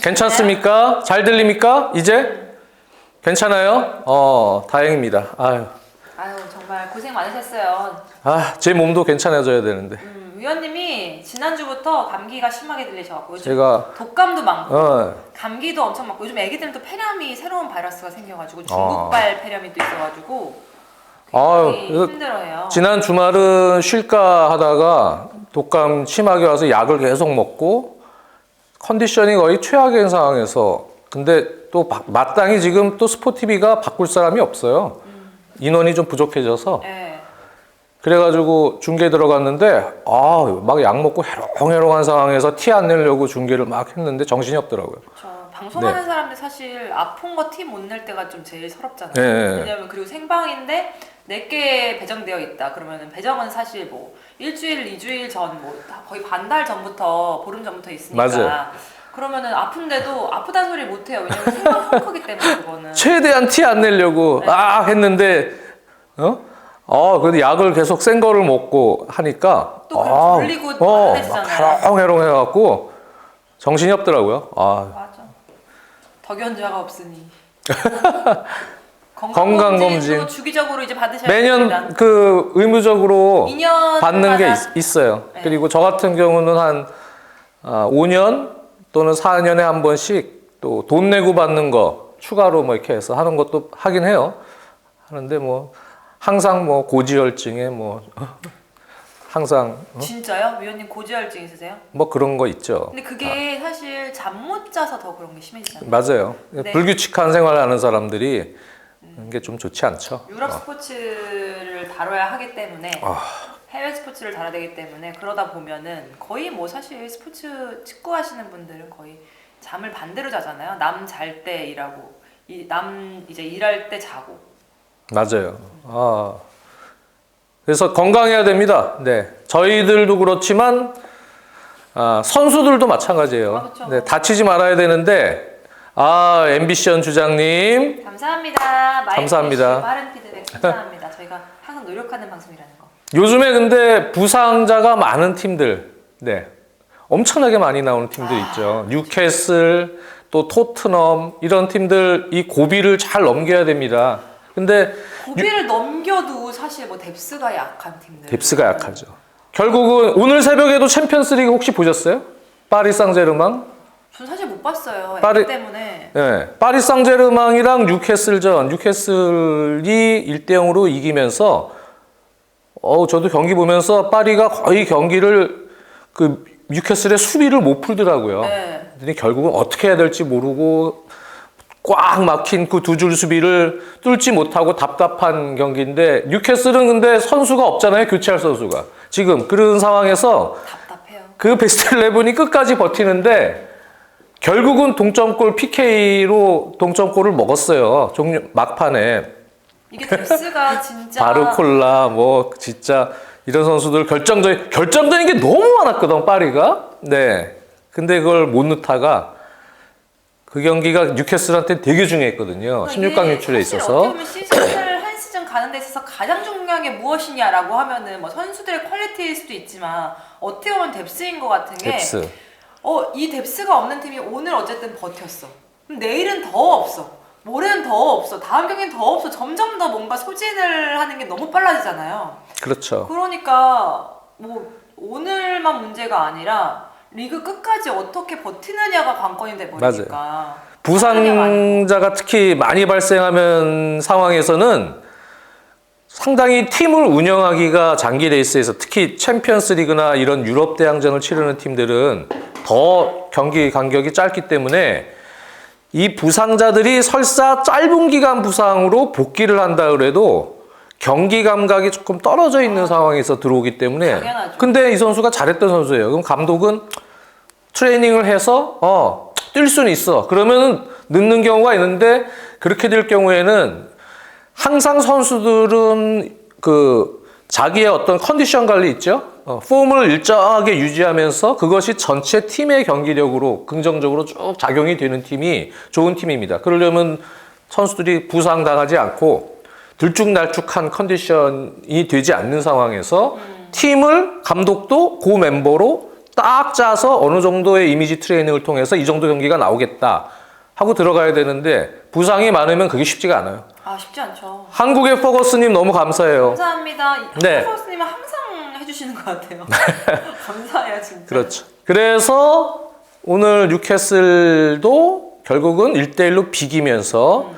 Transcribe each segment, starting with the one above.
괜찮습니까? 잘 들립니까? 이제? 괜찮아요? 다행입니다. 아유, 정말 고생 많으셨어요. 제 몸도 괜찮아져야 되는데. 위원님이 지난주부터 감기가 심하게 들리셔갖고 요즘 제가 독감도 많고 감기도 엄청 많고 요즘 애기들은 또 폐렴이 새로운 바이러스가 생겨가지고 중국발 폐렴이 또 있어가지고 굉장히 힘들어해요. 지난 주말은 쉴까 하다가 독감 심하게 와서 약을 계속 먹고 컨디션이 거의 최악인 상황에서 근데 또 마땅히 지금 또 스포티비가 바꿀 사람이 없어요. 인원이 좀 부족해져서 네. 그래가지고 중계 들어갔는데 막 약 먹고 해롱해롱한 상황에서 티 안 내려고 중계를 막 했는데 정신이 없더라고요. 방송하는 사람들 사실 아픈 거 티 못 낼 때가 좀 제일 서럽잖아요. 네. 왜냐면 그리고 생방인데 4개 배정되어 있다. 그러면 배정은 사실 뭐 일주일, 2주일 전, 뭐 거의 반달 전부터 보름 전부터 있으니까. 맞아요. 그러면은 아픈데도 아프다는 소리 못 해요. 왜냐면 생방 펑크기 때문에 그거는. 최대한 티 안 내려고 했는데 근데 약을 계속 센 거를 먹고 하니까 또 그럼 졸리고 화내시잖아요. 해롱해롱 해갖고 정신이 없더라고요. 맞아. 덕연자가 없으니. 건강검진 주기적으로 이제 받으셔야 매년 됩니다. 그 의무적으로 2년 받는 게 있어요. 네. 그리고 저 같은 경우는 한 5년 또는 4년에 한 번씩 또 돈 내고 받는 거 추가로 뭐 이렇게 해서 하는 것도 하긴 해요. 하는데 뭐 항상 뭐 고지혈증에 뭐 항상 진짜요? 위원님 고지혈증 있으세요? 뭐 그런 거 있죠. 근데 그게 사실 잠 못 자서 더 그런 게 심해지잖아요. 맞아요. 네. 불규칙한 생활을 하는 사람들이 이게 좀 좋지 않죠. 유럽 스포츠를 다뤄야 하기 때문에 해외 스포츠를 다뤄야 되기 때문에 그러다 보면은 거의 뭐 사실 스포츠 축구 하시는 분들은 거의 잠을 반대로 자잖아요. 남 잘 때 일하고 남 이제 일할 때 자고. 맞아요. 그래서 건강해야 됩니다. 네, 저희들도 그렇지만 선수들도 마찬가지예요. 그렇죠. 네, 다치지 말아야 되는데 앰비션 주장님 감사합니다. 감사합니다. 빠른 피드백 감사합니다. 저희가 항상 노력하는 방송이라는 거. 요즘에 근데 부상자가 많은 팀들, 네, 엄청나게 많이 나오는 팀들 있죠. 뉴캐슬, 또 토트넘 이런 팀들 이 고비를 잘 넘겨야 됩니다. 근데 고비를 넘겨도 사실 뭐 뎁스가 약한 팀들. 뎁스가 약하죠. 결국은 오늘 새벽에도 챔피언스리그 혹시 보셨어요? 파리 상제르맹? 전 사실 못 봤어요. 파리- 애기 때문에. 네, 파리 상제르맹이랑 뉴캐슬전, 뉴캐슬이 1대0으로 이기면서 저도 경기 보면서 파리가 거의 경기를 그 뉴캐슬의 수비를 못 풀더라고요. 네. 근데 결국은 어떻게 해야 될지 모르고 꽉 막힌 그 두 줄 수비를 뚫지 못하고 답답한 경기인데 뉴캐슬은 근데 선수가 없잖아요. 교체할 선수가. 지금 그런 상황에서 답답해요. 그 베스트 11이 끝까지 버티는데 결국은 동점골 PK로 동점골을 먹었어요. 막판에. 이게 뎁스가 진짜 바르콜라 뭐 진짜 이런 선수들 결정적인 게 너무 많았거든 파리가. 네. 근데 그걸 못 넣다가 그 경기가 뉴캐슬한테 되게 중요했거든요. 16강 유출에 있어서. 어떻게 보면 시즌을 한 시즌 가는 데 있어서 가장 중요한 게 무엇이냐라고 하면은 뭐 선수들의 퀄리티일 수도 있지만 어떻게 보면 뎁스인 것 같은 게 뎁스. 이 뎁스가 없는 팀이 오늘 어쨌든 버텼어. 그럼 내일은 더 없어. 모레는 더 없어. 다음 경기는 더 없어. 점점 더 뭔가 소진을 하는 게 너무 빨라지잖아요. 그렇죠. 그러니까 뭐 오늘만 문제가 아니라 리그 끝까지 어떻게 버티느냐가 관건이 돼 버리니까. 부상자가 특히 많이 발생하면 상황에서는 상당히 팀을 운영하기가 장기 레이스에서 특히 챔피언스 리그나 이런 유럽 대항전을 치르는 팀들은 더 경기 간격이 짧기 때문에 이 부상자들이 설사 짧은 기간 부상으로 복귀를 한다 그래도 경기 감각이 조금 떨어져 있는 상황에서 들어오기 때문에. 당연하죠. 근데 이 선수가 잘했던 선수예요. 그럼 감독은 트레이닝을 해서 뛸 수는 있어. 그러면은 넣는 경우가 있는데 그렇게 될 경우에는 항상 선수들은 그 자기의 어떤 컨디션 관리 있죠. 폼을 일정하게 유지하면서 그것이 전체 팀의 경기력으로 긍정적으로 쭉 작용이 되는 팀이 좋은 팀입니다. 그러려면 선수들이 부상당하지 않고 들쭉날쭉한 컨디션이 되지 않는 상황에서 팀을 감독도 그 멤버로 딱 짜서 어느 정도의 이미지 트레이닝을 통해서 이 정도 경기가 나오겠다 하고 들어가야 되는데 부상이 많으면 그게 쉽지가 않아요. 아 쉽지 않죠. 한국의 퍼거스님 너무 감사해요. 감사합니다. 네. 퍼거스님은 항상 해주시는 것 같아요. 감사해요 진짜. 그렇죠. 그래서 오늘 뉴캐슬도 결국은 1대1로 비기면서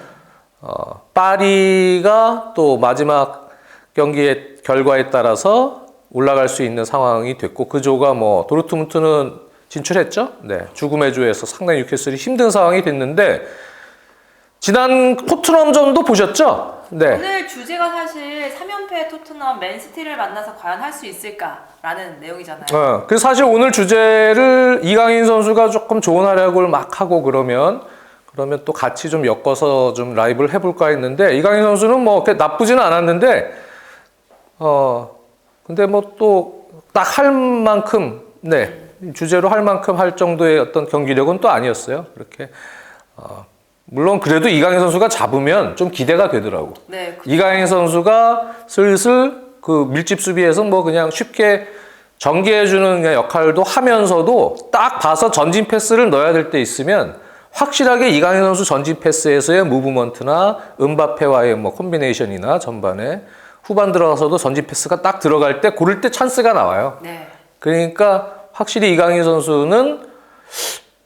파리가 또 마지막 경기의 결과에 따라서 올라갈 수 있는 상황이 됐고 그 조가 뭐 도르트문트는 진출했죠. 네, 죽음의 조에서 상당히 뉴캐슬이 힘든 상황이 됐는데 지난 토트넘전도 보셨죠? 네. 오늘 주제가 사실 3연패 토트넘 맨시티를 만나서 과연 할 수 있을까라는 내용이잖아요. 그래서 사실 오늘 주제를 이강인 선수가 조금 좋은 활약을 막 하고 그러면 또 같이 좀 엮어서 좀 라이브를 해볼까 했는데 이강인 선수는 뭐 그렇게 나쁘지는 않았는데 근데 뭐 또 딱 할 만큼 주제로 할 만큼 할 정도의 어떤 경기력은 또 아니었어요. 그렇게 물론 그래도 이강인 선수가 잡으면 좀 기대가 되더라고. 네. 이강인 선수가 슬슬 그 밀집 수비에서 뭐 그냥 쉽게 전개해주는 역할도 하면서도 딱 봐서 전진 패스를 넣어야 될 때 있으면 확실하게 이강인 선수 전진 패스에서의 무브먼트나 음바페와의 뭐 콤비네이션이나 전반에 후반 들어가서도 전진 패스가 딱 들어갈 때 고를 때 찬스가 나와요. 네. 그러니까 확실히 이강인 선수는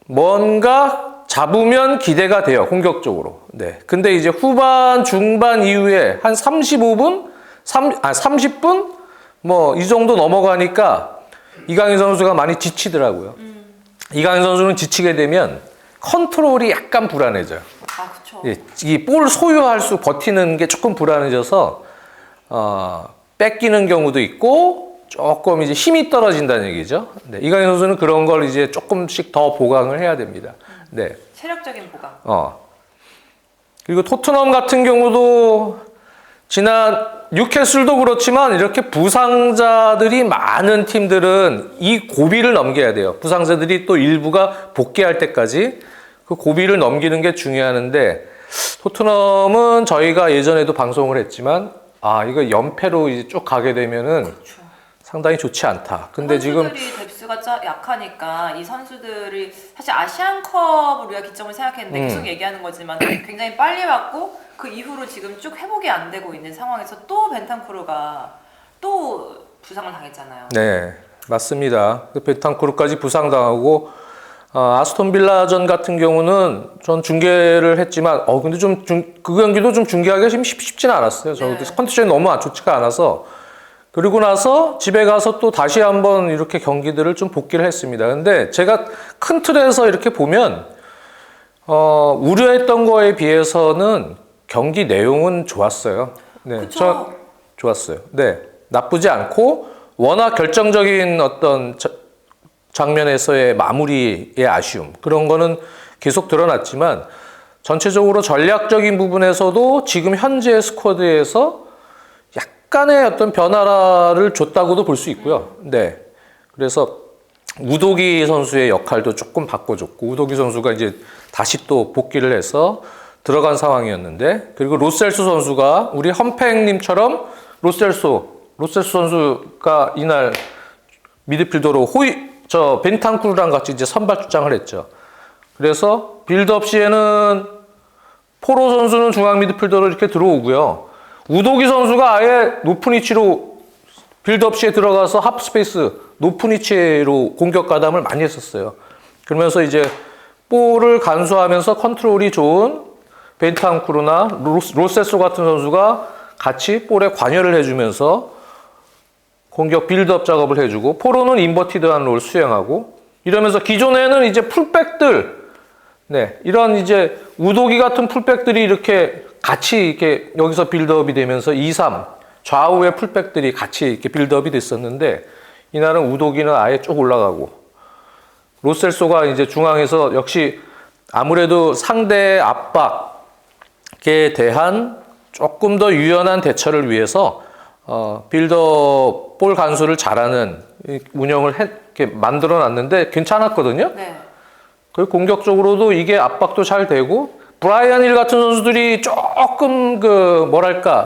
뭔가 잡으면 기대가 돼요. 공격적으로. 네. 근데 이제 후반 중반 이후에 한 35분, 30분 뭐 이 정도 넘어가니까 이강인 선수가 많이 지치더라고요. 이강인 선수는 지치게 되면 컨트롤이 약간 불안해져요. 아 그렇죠. 예, 이 볼 소유할 수 버티는 게 조금 불안해져서 뺏기는 경우도 있고 조금 이제 힘이 떨어진다는 얘기죠. 네, 이강인 선수는 그런 걸 이제 조금씩 더 보강을 해야 됩니다. 네. 체력적인 보강. 그리고 토트넘 같은 경우도 지난 뉴캐슬도 그렇지만 이렇게 부상자들이 많은 팀들은 이 고비를 넘겨야 돼요. 부상자들이 또 일부가 복귀할 때까지 그 고비를 넘기는 게 중요한데 토트넘은 저희가 예전에도 방송을 했지만 이거 연패로 이제 쭉 가게 되면은 그렇죠. 상당히 좋지 않다. 근데 지금 선수들이 뎁스가 약하니까 이 선수들이 사실 아시안컵을 우리가 기점을 생각했는데 계속 얘기하는 거지만 굉장히 빨리 왔고 그 이후로 지금 쭉 회복이 안 되고 있는 상황에서 또 벤탄쿠르가 또 부상을 당했잖아요. 네, 맞습니다. 벤탄쿠르까지 부상당하고 아스톤 빌라전 같은 경우는 전 중계를 했지만 근데 그 경기도 좀 중계하기가 쉽지는 않았어요. 저도 컨디션이 너무 안 좋지가 않아서 그리고 나서 집에 가서 또 다시 한번 이렇게 경기들을 좀 복기를 했습니다. 근데 제가 큰 틀에서 이렇게 보면 우려했던 거에 비해서는 경기 내용은 좋았어요. 네, 그쵸? 좋았어요. 네, 나쁘지 않고 워낙 결정적인 어떤 장면에서의 마무리의 아쉬움 그런 거는 계속 드러났지만 전체적으로 전략적인 부분에서도 지금 현재 스쿼드에서 약간의 어떤 변화를 줬다고도 볼 수 있고요. 네, 그래서 우도기 선수의 역할도 조금 바꿔줬고 우도기 선수가 이제 다시 또 복귀를 해서 들어간 상황이었는데 그리고 로셀소 선수가 우리 험팽님처럼 로셀소 선수가 이날 미드필더로 벤탄쿠르랑 같이 이제 선발 출장을 했죠. 그래서 빌드업 시에는 포로 선수는 중앙 미드필더로 이렇게 들어오고요. 우도기 선수가 아예 높은 위치로 빌드업 시에 들어가서 하프스페이스 높은 위치로 공격 가담을 많이 했었어요. 그러면서 이제 볼을 간수하면서 컨트롤이 좋은 벤탄쿠르나 로세소 같은 선수가 같이 볼에 관여를 해주면서 공격 빌드업 작업을 해주고 포로는 인버티드한 롤 수행하고 이러면서 기존에는 이제 풀백들 이런 이제 우도기 같은 풀백들이 이렇게 같이 이렇게 여기서 빌드업이 되면서 2, 3 좌우의 풀백들이 같이 이렇게 빌드업이 됐었는데 이날은 우도기는 아예 쭉 올라가고 로셀소가 이제 중앙에서 역시 아무래도 상대의 압박에 대한 조금 더 유연한 대처를 위해서 빌더 볼 간수를 잘하는 운영을 이렇게 만들어 놨는데 괜찮았거든요. 네. 그리고 공격적으로도 이게 압박도 잘 되고 브라이언 힐 같은 선수들이 조금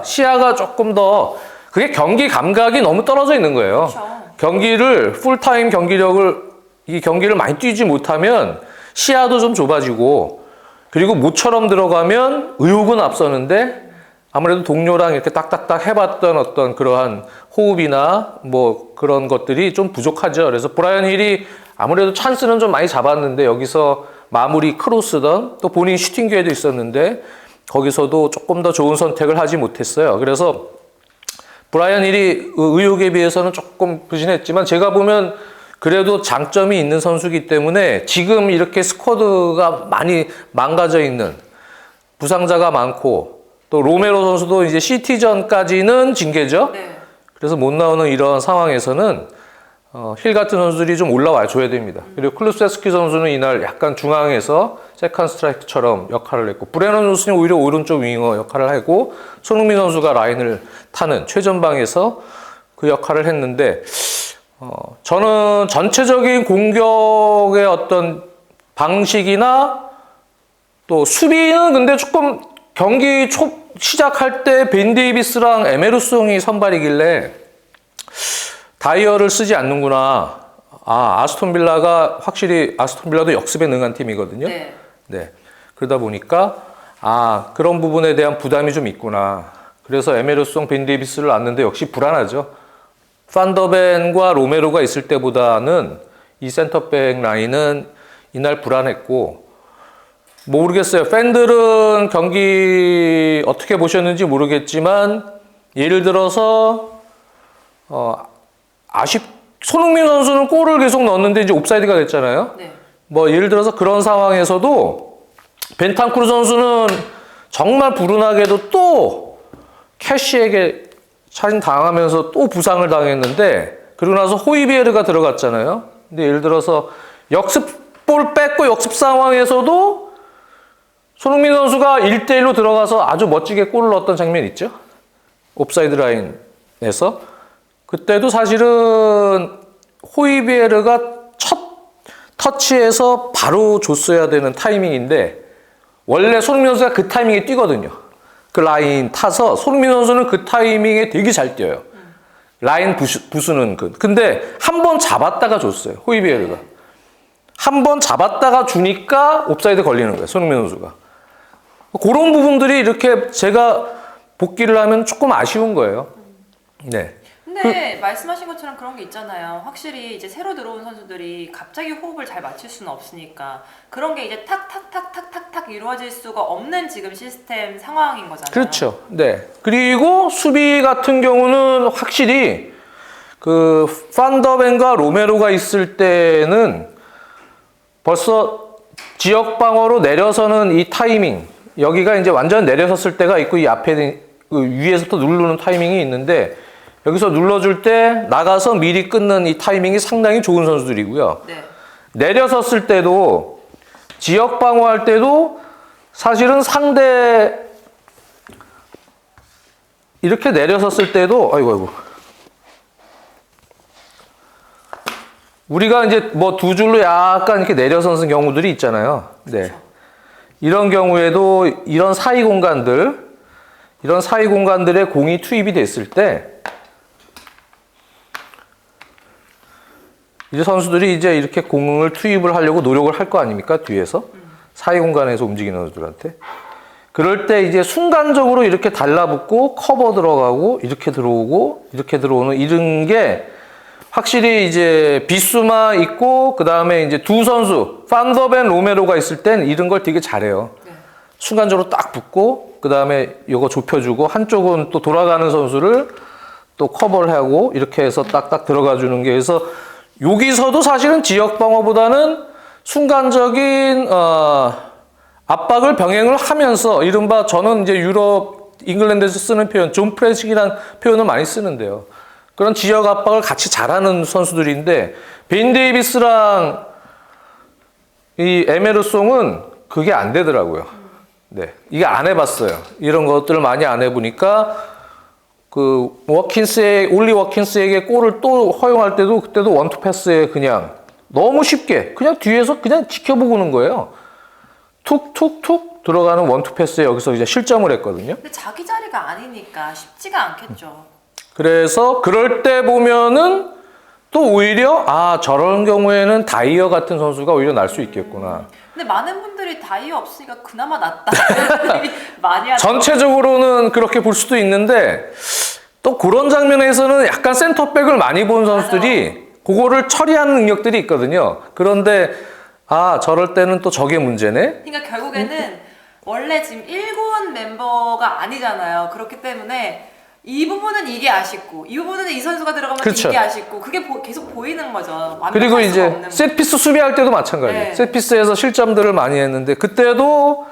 시야가 조금 더 그게 경기 감각이 너무 떨어져 있는 거예요. 그렇죠. 경기를 풀타임 경기력을 이게 경기를 많이 뛰지 못하면 시야도 좀 좁아지고 그리고 모처럼 들어가면 의욕은 앞서는데 아무래도 동료랑 이렇게 딱딱딱 해봤던 어떤 그러한 호흡이나 뭐 그런 것들이 좀 부족하죠. 그래서 브라이언 힐이 아무래도 찬스는 좀 많이 잡았는데 여기서 마무리 크로스던 또 본인 슈팅 기회도 있었는데 거기서도 조금 더 좋은 선택을 하지 못했어요. 그래서 브라이언 힐이 의욕에 비해서는 조금 부진했지만 제가 보면 그래도 장점이 있는 선수이기 때문에 지금 이렇게 스쿼드가 많이 망가져 있는 부상자가 많고 또 로메로 선수도 이제 시티전까지는 징계죠. 네. 그래서 못 나오는 이런 상황에서는 힐 같은 선수들이 좀 올라와 줘야 됩니다. 그리고 클루세스키 선수는 이날 약간 중앙에서 세컨 스트라이크처럼 역할을 했고 브레넌 선수는 오히려 오른쪽 윙어 역할을 하고 손흥민 선수가 라인을 타는 최전방에서 그 역할을 했는데 저는 전체적인 공격의 어떤 방식이나 또 수비는 근데 조금 경기 초 시작할 때 벤 데이비스랑 에메르송이 선발이길래 다이어를 쓰지 않는구나. 아스톤 빌라가 확실히 아스톤 빌라도 역습에 능한 팀이거든요. 네. 네. 그러다 보니까 그런 부분에 대한 부담이 좀 있구나. 그래서 에메르송, 벤 데이비스를 놨는데 역시 불안하죠. 판더벤과 로메로가 있을 때보다는 이 센터백 라인은 이날 불안했고 모르겠어요. 팬들은 경기 어떻게 보셨는지 예를 들어서 손흥민 선수는 골을 계속 넣었는데 이제 옵사이드가 됐잖아요. 네. 뭐 예를 들어서 그런 상황에서도 벤탄쿠르 선수는 정말 불운하게도 또 캐시에게 차진 당하면서 또 부상을 당했는데 그러고 나서 호이비에르가 들어갔잖아요. 근데 예를 들어서 역습볼 뺏고 역습 상황에서도 손흥민 선수가 1대1로 들어가서 아주 멋지게 골을 넣었던 장면 있죠? 옵사이드 라인에서. 그때도 사실은 호이비에르가 첫 터치에서 바로 줬어야 되는 타이밍인데 원래 손흥민 선수가 그 타이밍에 뛰거든요. 그 라인 타서 손흥민 선수는 그 타이밍에 되게 잘 뛰어요. 라인 부수는 근데 한 번 잡았다가 줬어요. 호이비에르가. 한 번 잡았다가 주니까 옵사이드 걸리는 거예요. 손흥민 선수가. 그런 부분들이 이렇게 제가 복귀를 하면 조금 아쉬운 거예요. 네. 근데 말씀하신 것처럼 그런 게 있잖아요. 확실히 이제 새로 들어온 선수들이 갑자기 호흡을 잘 맞출 수는 없으니까 그런 게 이제 탁탁탁탁탁탁 이루어질 수가 없는 지금 시스템 상황인 거잖아요. 그렇죠. 네. 그리고 수비 같은 경우는 확실히 그 판더벤과 로메로가 있을 때는 벌써 지역 방어로 내려서는 이 타이밍 여기가 이제 완전 내려섰을 때가 있고 이 앞에 그 위에서부터 누르는 타이밍이 있는데 여기서 눌러줄 때 나가서 미리 끊는 이 타이밍이 상당히 좋은 선수들이고요. 네. 내려섰을 때도 지역 방어할 때도 사실은 상대 이렇게 내려섰을 때도 아이고 우리가 이제 뭐 두 줄로 약간 이렇게 내려서는 경우들이 있잖아요. 네. 이런 경우에도 이런 사이 공간들에 공이 투입이 됐을 때 이제 선수들이 이제 이렇게 공을 투입을 하려고 노력을 할 거 아닙니까? 뒤에서. 사이 공간에서 움직이는 선수들한테. 그럴 때 이제 순간적으로 이렇게 달라붙고 커버 들어가고 이렇게 들어오고 이렇게 들어오는 이런 게 확실히 이제 비수마 있고 그 다음에 이제 두 선수 판더벤 로메로가 있을 땐 이런 걸 되게 잘해요. 네. 순간적으로 딱 붙고 그 다음에 이거 좁혀주고 한쪽은 또 돌아가는 선수를 또 커버를 하고 이렇게 해서 딱딱 들어가 주는 게 그래서 여기서도 사실은 지역 방어보다는 순간적인 압박을 병행을 하면서 이른바 저는 이제 유럽 잉글랜드에서 쓰는 표현 존 프레식이라는 표현을 많이 쓰는데요. 그런 지역 압박을 같이 잘하는 선수들인데 벤 데이비스랑 이 에메르송은 그게 안 되더라고요. 네, 이게 안 해봤어요. 이런 것들을 많이 안 해보니까 그 올리 워킨스에게 골을 또 허용할 때도 그때도 원투 패스에 그냥 너무 쉽게 그냥 뒤에서 그냥 지켜보고는 거예요. 툭툭툭 들어가는 원투 패스에 여기서 이제 실점을 했거든요. 근데 자기 자리가 아니니까 쉽지가 않겠죠. 그래서 그럴 때 보면은 또 오히려 저런 경우에는 다이어 같은 선수가 오히려 날 수 있겠구나. 근데 많은 분들이 다이어 없으니까 그나마 낫다 얘기 많이 하죠. 전체적으로는 그렇게 볼 수도 있는데 또 그런 장면에서는 약간 센터백을 많이 본 선수들이 그거를 처리하는 능력들이 있거든요. 그런데 저럴 때는 또 저게 문제네. 그러니까 결국에는 원래 지금 1군 멤버가 아니잖아요. 그렇기 때문에 이 부분은 이게 아쉽고 이 부분은 이 선수가 들어가면 그렇죠. 이게 아쉽고 그게 계속 보이는 거죠. 그리고 완벽할 수가 이제 없는 셋피스 수비할 때도 마찬가지예요. 네. 셋피스에서 실점들을 많이 했는데 그때도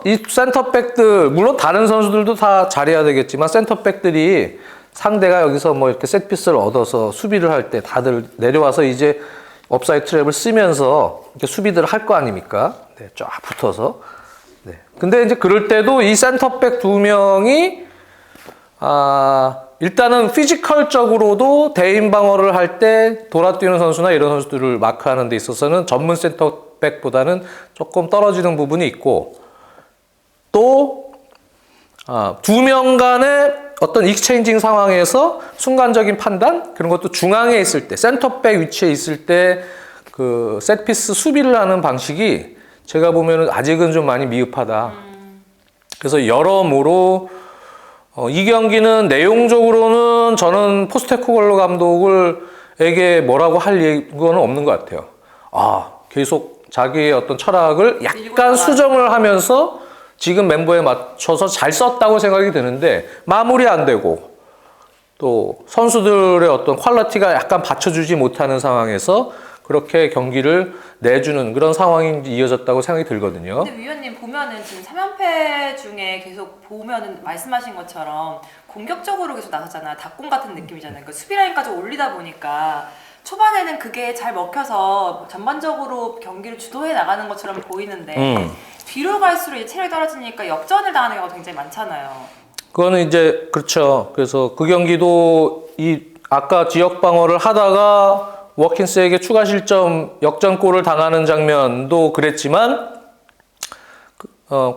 이 센터백들 물론 다른 선수들도 다 잘해야 되겠지만 센터백들이 상대가 여기서 뭐 이렇게 셋피스를 얻어서 수비를 할 때 다들 내려와서 이제 업사이드 트랩을 쓰면서 이렇게 수비들을 할 거 아닙니까? 네, 쫙 붙어서. 네. 근데 이제 그럴 때도 이 센터백 두 명이 일단은 피지컬적으로도 대인 방어를 할 때 돌아뛰는 선수나 이런 선수들을 마크하는 데 있어서는 전문 센터백보다는 조금 떨어지는 부분이 있고 또 두 명 간의 어떤 익스체인징 상황에서 순간적인 판단 그런 것도 중앙에 있을 때 센터백 위치에 있을 때 그 셋피스 수비를 하는 방식이 제가 보면은 아직은 좀 많이 미흡하다. 그래서 여러모로 이 경기는 내용적으로는 저는 포스테코글로 감독에게 뭐라고 할 거는 없는 것 같아요. 계속 자기의 어떤 철학을 약간 수정을 하면서 지금 멤버에 맞춰서 잘 썼다고 생각이 드는데 마무리 안 되고 또 선수들의 어떤 퀄리티가 약간 받쳐주지 못하는 상황에서 그렇게 경기를 내주는 그런 상황이 이어졌다고 생각이 들거든요. 근데 위원님 보면은 지금 3연패 중에 계속 보면은 말씀하신 것처럼 공격적으로 계속 나섰잖아요. 닭공 같은 느낌이잖아요. 그러니까 수비 라인까지 올리다 보니까 초반에는 그게 잘 먹혀서 전반적으로 경기를 주도해 나가는 것처럼 보이는데 뒤로 갈수록 이제 체력이 떨어지니까 역전을 당하는 경우가 굉장히 많잖아요. 그거는 이제 그렇죠. 그래서 그 경기도 이 아까 지역 방어를 하다가 워킨스에게 추가 실점 역전골을 당하는 장면도 그랬지만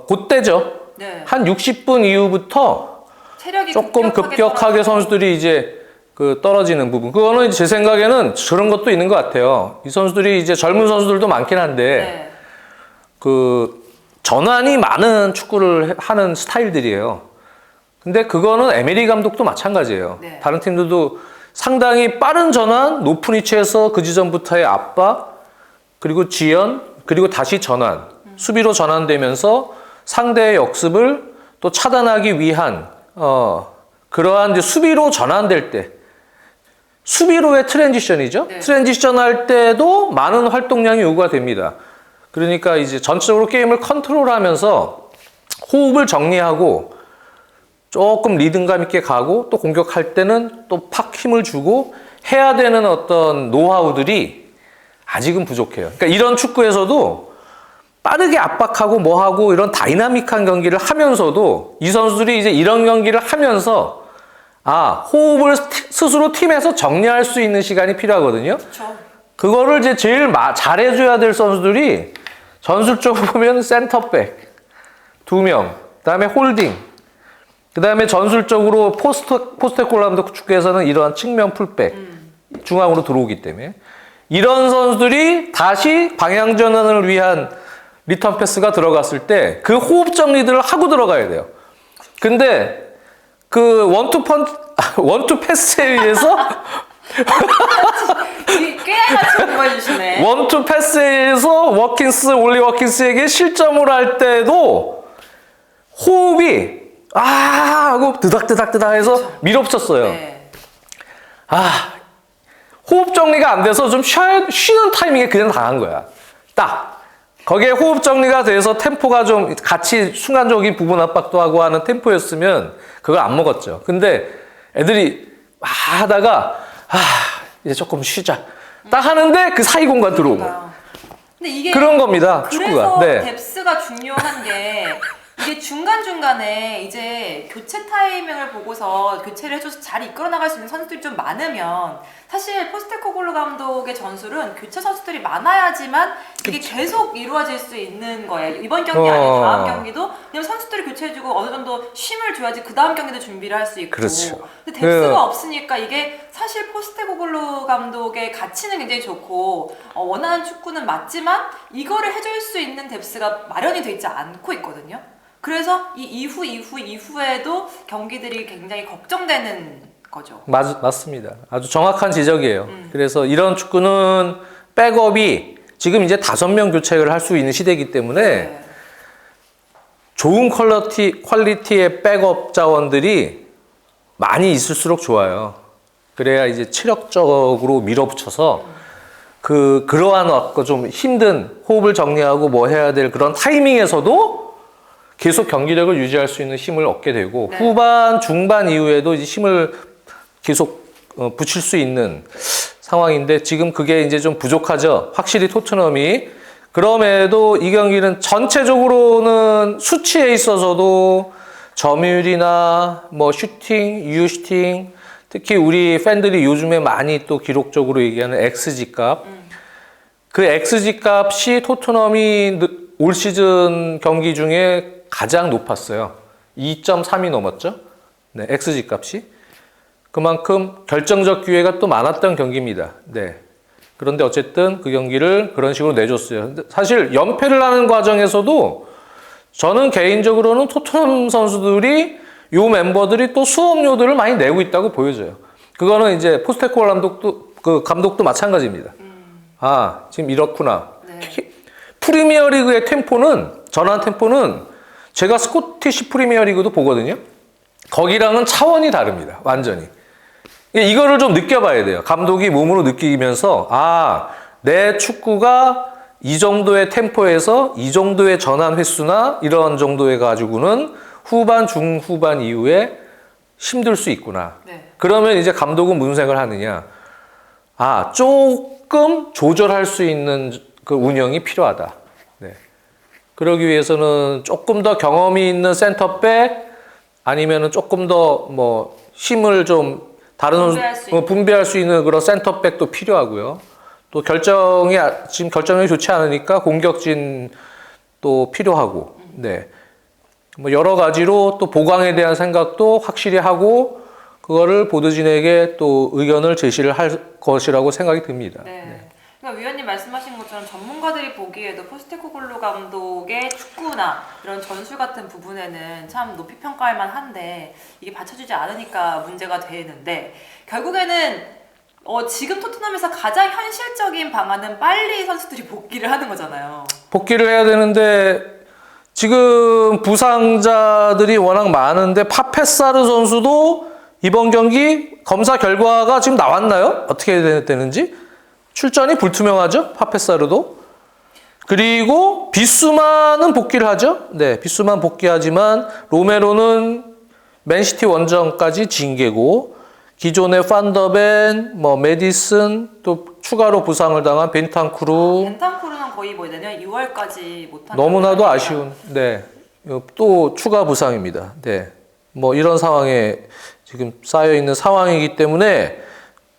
그때죠. 네. 한 60분 이후부터 체력이 조금 급격하게 선수들이 이제 그 떨어지는 부분. 그거는 제 생각에는 그런 것도 있는 것 같아요. 이 선수들이 이제 젊은 선수들도 많긴 한데 네. 그 전환이 많은 축구를 하는 스타일들이에요. 근데 그거는 에메리 감독도 마찬가지예요. 네. 다른 팀들도 상당히 빠른 전환, 높은 위치에서 그 지점부터의 압박, 그리고 지연, 그리고 다시 전환, 수비로 전환되면서 상대의 역습을 또 차단하기 위한 그러한 이제 수비로 전환될 때 수비로의 트랜지션이죠. 네. 트랜지션 할 때도 많은 활동량이 요구가 됩니다. 그러니까 이제 전체적으로 게임을 컨트롤하면서 호흡을 정리하고 조금 리듬감 있게 가고 또 공격할 때는 또 팍 힘을 주고 해야 되는 어떤 노하우들이 아직은 부족해요. 그러니까 이런 축구에서도 빠르게 압박하고 뭐하고 이런 다이나믹한 경기를 하면서도 이 선수들이 이제 이런 경기를 하면서 호흡을 스스로 팀에서 정리할 수 있는 시간이 필요하거든요. 그렇죠. 그거를 이제 제일 잘해줘야 될 선수들이 전술적으로 보면 센터백 2명, 그다음에 홀딩, 그다음에 전술적으로 포스테코글로 감독 축구에서는 이러한 측면 풀백 중앙으로 들어오기 때문에 이런 선수들이 다시 방향 전환을 위한 리턴 패스가 들어갔을 때 그 호흡 정리들을 하고 들어가야 돼요. 근데 그 원투 패스에 의해서 꽤같이 공부해주시네. 원투 패스에서 올리 워킨스에게 실점을 할 때도 호흡이 하고 드닥드닥 해서 밀어붙였어요. 네. 호흡 정리가 안 돼서 좀 쉬는 타이밍에 그냥 당한 거야. 딱 거기에 호흡 정리가 돼서 템포가 좀 같이 순간적인 부분 압박도 하고 하는 템포였으면 그걸 안 먹었죠. 근데 애들이 하다가 이제 조금 쉬자 딱 하는데 그 사이 공간 들어오고 근데 이게 그런 겁니다. 그래서 축구가. 네. 뎁스가 중요한 게 이게 중간중간에 이제 교체 타이밍을 보고서 교체를 해줘서 잘 이끌어 나갈 수 있는 선수들이 좀 많으면 사실 포스테코글루 감독의 전술은 교체 선수들이 많아야지만 이게 계속 이루어질 수 있는 거예요. 이번 경기 아니면 다음 경기도 그냥 선수들이 교체해주고 어느 정도 쉼을 줘야지 그 다음 경기도 준비를 할 수 있고. 그렇죠. 근데 뎁스가 없으니까 이게 사실 포스테코글루 감독의 가치는 굉장히 좋고 원하는 축구는 맞지만 이거를 해줄 수 있는 뎁스가 마련이 돼 있지 않고 있거든요. 그래서 이 이후에도 경기들이 굉장히 걱정되는 거죠. 맞습니다. 아주 정확한 지적이에요. 그래서 이런 축구는 백업이 지금 이제 5명 교체를 할 수 있는 시대이기 때문에 네. 좋은 퀄리티의 백업 자원들이 많이 있을수록 좋아요. 그래야 이제 체력적으로 밀어붙여서 그러한 좀 힘든 호흡을 정리하고 뭐 해야 될 그런 타이밍에서도 계속 경기력을 유지할 수 있는 힘을 얻게 되고 네. 후반, 중반 이후에도 이제 힘을 계속 붙일 수 있는 상황인데 지금 그게 이제 좀 부족하죠. 확실히 토트넘이. 그럼에도 이 경기는 전체적으로는 수치에 있어서도 점유율이나 뭐 슈팅, 유슈팅, 특히 우리 팬들이 요즘에 많이 또 기록적으로 얘기하는 XG 값. 그 XG 값이 토트넘이 올 시즌 경기 중에 가장 높았어요. 2.3이 넘었죠. 네, XG 값이. 그만큼 결정적 기회가 또 많았던 경기입니다. 네. 그런데 어쨌든 그 경기를 그런 식으로 내줬어요. 근데 사실 연패를 하는 과정에서도 저는 개인적으로는 토트넘 선수들이 요 멤버들이 또 수업료들을 많이 내고 있다고 보여져요. 그거는 이제 포스테코글루 감독도 마찬가지입니다. 아, 지금 이렇구나. 네. 프리미어리그의 전환 템포는 제가 스코티시 프리미어리그도 보거든요. 거기랑은 차원이 다릅니다. 완전히. 이거를 좀 느껴봐야 돼요. 감독이 몸으로 느끼면서 내 축구가 이 정도의 템포에서 이 정도의 전환 횟수나 이런 정도에 가지고는 후반, 중후반 이후에 힘들 수 있구나. 네. 그러면 이제 감독은 무슨 생각을 하느냐. 조금 조절할 수 있는 그 운영이 필요하다. 네. 그러기 위해서는 조금 더 경험이 있는 센터백 아니면은 조금 더 뭐 힘을 좀 다른 선수 분배할 수 있는 그런 센터백도 필요하고요. 또 지금 결정이 좋지 않으니까 공격진 또 필요하고. 네. 뭐 여러 가지로 또 보강에 대한 생각도 확실히 하고 그거를 보드진에게 또 의견을 제시를 할 것이라고 생각이 듭니다. 네. 네. 그러니까 위원님 말씀하신 것처럼 전문가들이 보기에도 포스테코글루 감독의 축구나 이런 전술 같은 부분에는 참 높이 평가할 만한데 이게 받쳐주지 않으니까 문제가 되는데 결국에는 지금 토트넘에서 가장 현실적인 방안은 빨리 선수들이 복귀를 하는 거잖아요. 복귀를 해야 되는데 지금 부상자들이 워낙 많은데 파페사르 선수도 이번 경기 검사 결과가 지금 나왔나요? 어떻게 되는지? 출전이 불투명하죠? 파페사르도. 그리고 비수마는 복귀를 하죠? 네, 비수마는 복귀하지만 로메로는 맨시티 원정까지 징계고 기존의 판더벤, 메디슨, 또 추가로 부상을 당한 벤탄쿠르는 거의 내년 2월까지 못하는 너무나도 아쉬운, 네, 또 추가 부상입니다. 네, 이런 상황에 지금 쌓여 있는 상황이기 때문에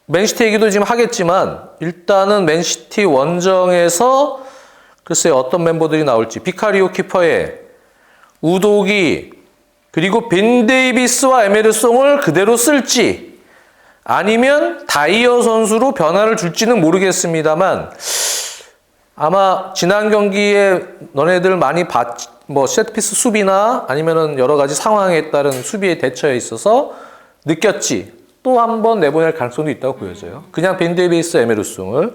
맨시티 얘기도 지금 하겠지만 일단은 맨시티 원정에서 글쎄 어떤 멤버들이 나올지 비카리오 키퍼에 우도기 그리고 벤 데이비스와 에메르송을 그대로 쓸지 아니면 다이어 선수로 변화를 줄지는 모르겠습니다만 아마 지난 경기에 너네들 많이 세트피스 수비나 아니면은 여러 가지 상황에 따른 수비의 대처에 있어서 느꼈지. 또 한 번 내보낼 가능성도 있다고 보여져요. 그냥 벤 데이비스, 에메르송을.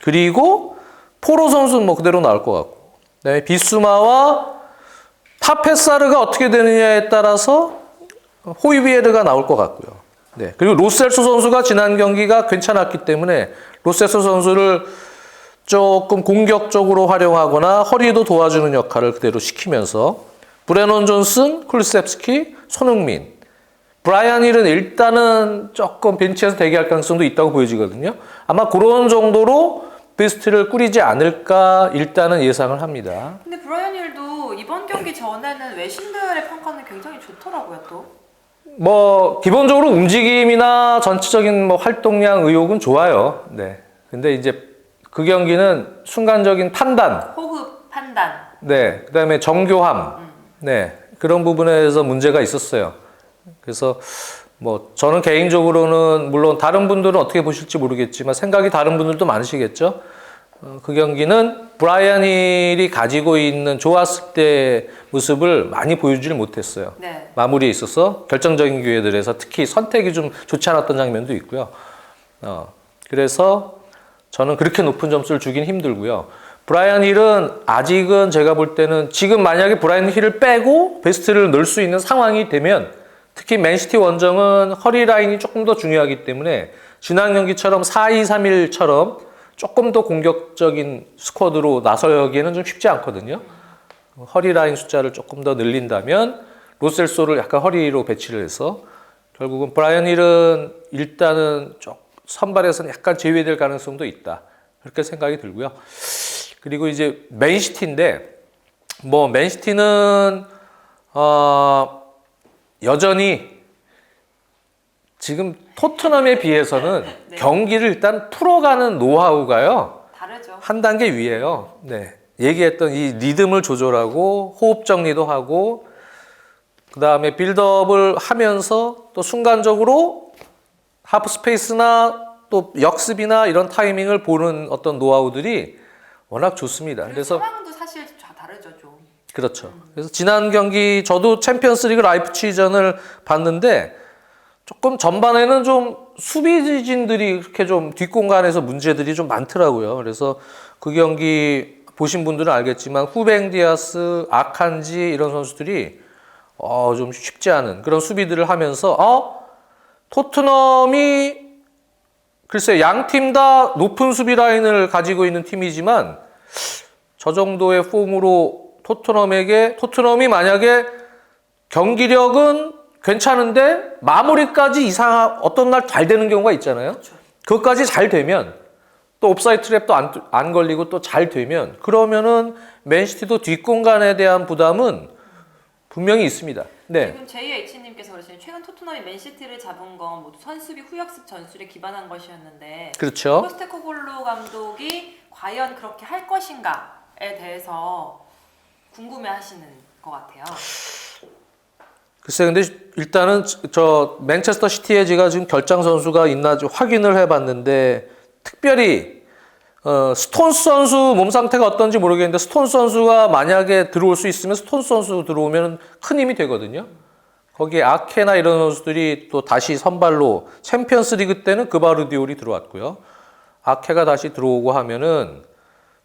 그리고 포로 선수는 그대로 나올 것 같고. 그다음에 비수마와 파페사르가 어떻게 되느냐에 따라서 호이비에르가 나올 것 같고요. 네. 그리고 로셀소 선수가 지난 경기가 괜찮았기 때문에 로셀소 선수를 조금 공격적으로 활용하거나 허리도 도와주는 역할을 그대로 시키면서 브레넌 존슨, 쿨셉스키, 손흥민 브라이언 힐은 일단은 조금 벤치에서 대기할 가능성도 있다고 보여지거든요. 아마 그런 정도로 베스트를 꾸리지 않을까 일단은 예상을 합니다. 근데 브라이언 힐도 이번 경기 전에는 외신들의 평가는 굉장히 좋더라고요, 또. 뭐 기본적으로 움직임이나 전체적인 뭐 활동량 의욕은 좋아요. 네. 근데 이제 그 경기는 순간적인 판단, 호흡, 판단. 네, 그다음에 정교함, 네, 그런 부분에서 문제가 있었어요. 그래서 뭐 저는 개인적으로는 물론 다른 분들은 어떻게 보실지 모르겠지만 생각이 다른 분들도 많으시겠죠. 그 경기는 브라이언 힐이 가지고 있는 좋았을 때 모습을 많이 보여주질 못했어요. 네. 마무리에 있어서 결정적인 기회들에서 특히 선택이 좀 좋지 않았던 장면도 있고요. 그래서 저는 그렇게 높은 점수를 주긴 힘들고요. 브라이언 힐은 아직은 제가 볼 때는 지금 만약에 브라이언 힐을 빼고 베스트를 넣을 수 있는 상황이 되면 특히 맨시티 원정은 허리 라인이 조금 더 중요하기 때문에 지난 경기처럼 4-2-3-1처럼 조금 더 공격적인 스쿼드로 나서기에는 좀 쉽지 않거든요. 허리 라인 숫자를 조금 더 늘린다면 로셀소를 약간 허리로 배치를 해서 결국은 브라이언 힐은 일단은 선발에서는 약간 제외될 가능성도 있다. 그렇게 생각이 들고요. 그리고 이제 맨시티인데 뭐 맨시티는 여전히 지금 토트넘에 비해서는 네. 경기를 일단 풀어가는 노하우가요. 다르죠. 한 단계 위에요. 네. 얘기했던 이 리듬을 조절하고 호흡 정리도 하고 그다음에 빌드업을 하면서 또 순간적으로 하프 스페이스나 또 역습이나 이런 타이밍을 보는 어떤 노하우들이 워낙 좋습니다. 그래서 상황도 사실 다 다르죠, 좀. 그렇죠. 그래서 지난 경기 저도 챔피언스리그 라이프치히전을 봤는데 조금 전반에는 좀 수비진들이 그렇게 좀 뒷공간에서 문제들이 좀 많더라고요. 그래서 그 경기 보신 분들은 알겠지만 후뱅 디아스, 아칸지 이런 선수들이 좀 쉽지 않은 그런 수비들을 하면서 토트넘이 글쎄 양 팀 다 높은 수비 라인을 가지고 있는 팀이지만 저 정도의 폼으로 토트넘이 만약에 경기력은 괜찮은데 마무리까지 어떤 날 잘 되는 경우가 있잖아요. 그렇죠. 그것까지 잘 되면 또 옵사이드 트랩도 안 걸리고 또 잘 되면 그러면은 맨시티도 뒷공간에 대한 부담은 분명히 있습니다. 네. 지금 JH님께서 그러시는 최근 토트넘이 맨시티를 잡은 건 모두 선수비 후역습 전술에 기반한 것이었는데 그렇죠. 포스테코글루 감독이 과연 그렇게 할 것인가에 대해서 궁금해하시는 것 같아요. 글쎄 근데 일단은 저 맨체스터 시티에 제가 지금 결장 선수가 있나 좀 확인을 해봤는데 특별히 스톤스 선수 몸 상태가 어떤지 모르겠는데 스톤스 선수가 만약에 들어올 수 있으면 스톤스 선수 들어오면 큰 힘이 되거든요. 거기에 아케나 이런 선수들이 또 다시 선발로 챔피언스 리그 때는 그바르디올이 들어왔고요. 아케가 다시 들어오고 하면은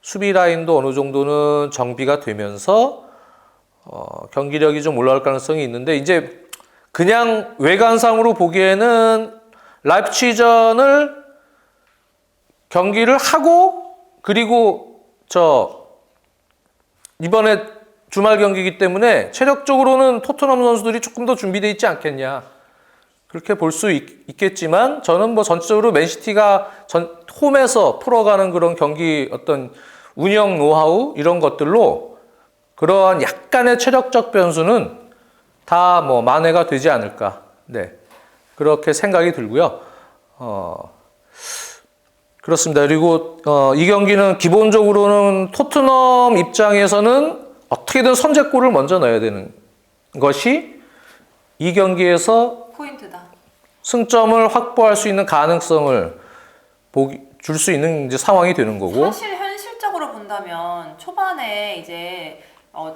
수비 라인도 어느 정도는 정비가 되면서 경기력이 좀 올라갈 가능성이 있는데 이제 그냥 외관상으로 보기에는 라이프치히전을 경기를 하고 그리고 이번에 주말 경기이기 때문에 체력적으로는 토트넘 선수들이 조금 더 준비되어 있지 않겠냐 그렇게 볼 수 있겠지만 저는 뭐 전체적으로 맨시티가 홈에서 풀어가는 그런 경기 어떤 운영 노하우 이런 것들로 그러한 약간의 체력적 변수는 다 뭐 만회가 되지 않을까. 네. 그렇게 생각이 들고요. 그렇습니다. 그리고 이 경기는 기본적으로는 토트넘 입장에서는 어떻게든 선제골을 먼저 넣어야 되는 것이 이 경기에서 포인트다. 승점을 확보할 수 있는 가능성을 줄 수 있는 이제 상황이 되는 거고. 사실 현실적으로 본다면 초반에 이제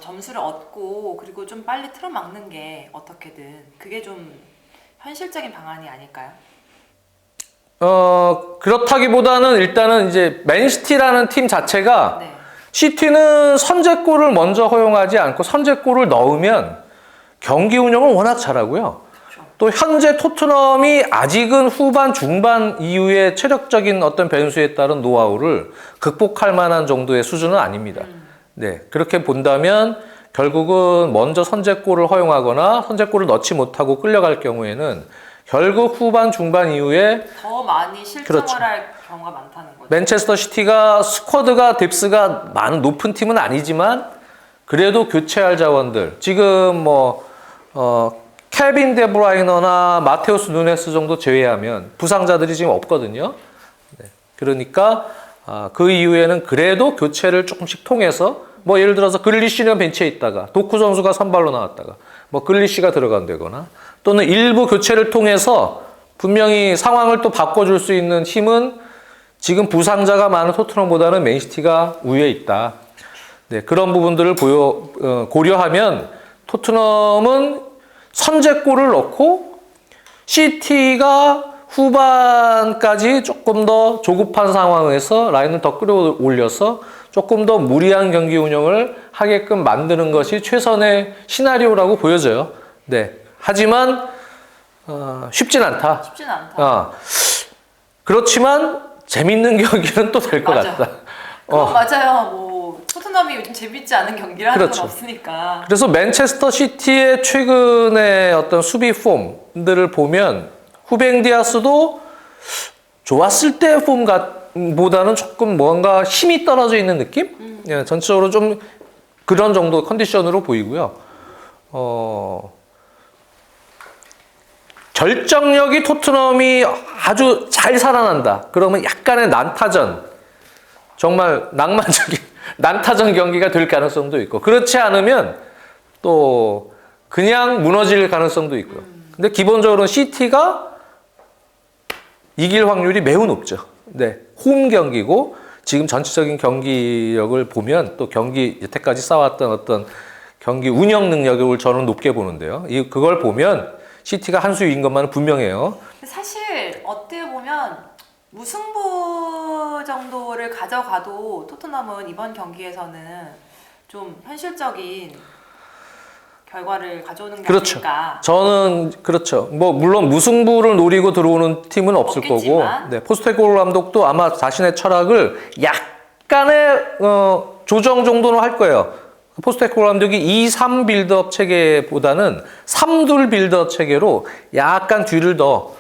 점수를 얻고 그리고 좀 빨리 틀어막는 게 어떻게든 그게 좀 현실적인 방안이 아닐까요? 그렇다기보다는 일단은 이제 맨시티라는 팀 자체가 네. 시티는 선제골을 먼저 허용하지 않고 선제골을 넣으면 경기 운영을 워낙 잘하고요. 그렇죠. 또 현재 토트넘이 아직은 후반 중반 이후에 체력적인 어떤 변수에 따른 노하우를 극복할 만한 정도의 수준은 아닙니다. 네, 그렇게 본다면 결국은 먼저 선제골을 허용하거나 선제골을 넣지 못하고 끌려갈 경우에는 결국 후반 중반 이후에 더 많이 실점을 그렇죠. 할 경우가 많다는 거죠. 맨체스터 시티가 스쿼드가 뎁스가 많은 높은 팀은 아니지만 그래도 교체할 자원들 지금 케빈 데브라이너나 마테우스 누네스 정도 제외하면 부상자들이 지금 없거든요. 네. 그러니까 그 이후에는 그래도 교체를 조금씩 통해서 예를 들어서 글리시는 벤치에 있다가 도쿠 선수가 선발로 나왔다가 글리시가 들어간다거나 또는 일부 교체를 통해서 분명히 상황을 또 바꿔줄 수 있는 힘은 지금 부상자가 많은 토트넘보다는 맨시티가 우위에 있다. 네, 그런 부분들을 고려하면 토트넘은 선제골을 넣고 시티가 후반까지 조금 더 조급한 상황에서 라인을 더 끌어올려서 조금 더 무리한 경기 운영을 하게끔 만드는 것이 최선의 시나리오라고 보여져요. 네. 하지만 쉽진 않다. 쉽진 않다. 그렇지만 재밌는 경기는 또 될 것 같다. 그건 맞아요. 토트넘이 요즘 재밌지 않은 경기를 하는 그렇죠. 건 없으니까. 그래서 맨체스터 시티의 최근의 어떤 수비 폼들을 보면 후뱅 디아스도 좋았을 때 폼보다는 조금 뭔가 힘이 떨어져 있는 느낌? 예, 전체적으로 좀 그런 정도 컨디션으로 보이고요. 결정력이 토트넘이 아주 잘 살아난다. 그러면 약간의 난타전, 정말 낭만적인 난타전 경기가 될 가능성도 있고 그렇지 않으면 또 그냥 무너질 가능성도 있고요. 근데 기본적으로는 시티가 이길 확률이 매우 높죠. 네, 홈 경기고 지금 전체적인 경기력을 보면 또 여태까지 쌓아왔던 어떤 경기 운영 능력을 저는 높게 보는데요. 그걸 보면 시티가 한 수 이긴 것만은 분명해요. 사실 어떻게 보면 무승부 정도를 가져가도 토트넘은 이번 경기에서는 좀 현실적인 결과를 가져오는 게 그렇죠. 아닐까. 저는 그렇죠. 물론 무승부를 노리고 들어오는 팀은 없을 없겠지만. 거고, 네, 포스테코글루 감독도 아마 자신의 철학을 약간의 조정 정도는 할 거예요. 포스테코글루 감독이 2-3 빌드업 체계보다는 3-2 빌드업 체계로 약간 뒤를 더